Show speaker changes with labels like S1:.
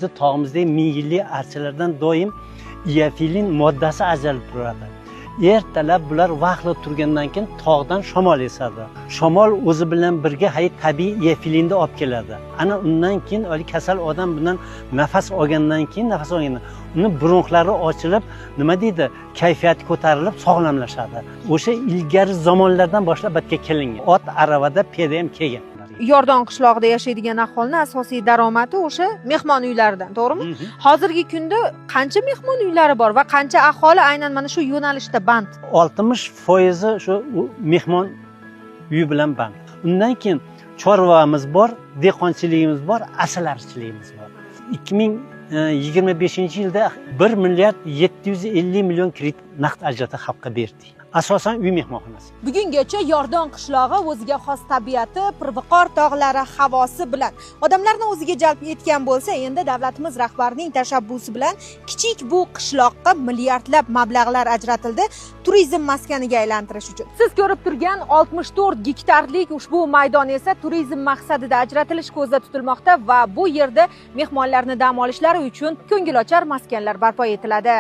S1: bizni tog'imizdagi ming yillik archalardan doim iofilin moddasi ajralib turadi. Ertalab bular vaqtli turgandan keyin tog'dan shamol esadi. Shamol o'zi bilan birga tabiiy iofilinni olib keladi. Ana undan keyin kasal odam bundan nafas olgandan keyin uni bronxlari ochilib, nima deydi, kayfiyati ko'tarilib sog'lomlashadi. O'sha ilgari zamonlardan boshlab batga kelingan. Ot aravada peda ham kelgan.
S2: Yordon qishlog'ida yashaydigan aholining asosiy daromadi o'sha mehmon uylaridan, to'g'rimi? Hozirgi kunda qancha mehmon uylari bor va qancha aholi aynan mana shu yo'nalishda band?
S1: 60% shu mehmon uyi bilan band. Undan keyin chorvamiz bor, dehqonchiligimiz bor, asalarichiligimiz bor. 2025-yilda 1 milliard 750 million kredit naqd ajratib xalqqa berdik. Asosan uy mehmonxonasi.
S2: Bugungacha Yordon qishlog'i o'ziga xos tabiati, pirviqor tog'lari, havosi bilan odamlarni o'ziga jalb etgan bo'lsa, endi davlatimiz rahbarining tashabbusi bilan kichik bu qishloqqa milliardlab mablag'lar ajratildi turizm maskaniga aylantirish uchun. Siz ko'rib turgan 64 gektarlik ushbu maydon esa turizm maqsadida ajratilish ko'zda tutilmoqda va bu yerda mehmonlarni dam olishlari uchun ko'ngilochar maskanlar barpo etiladi.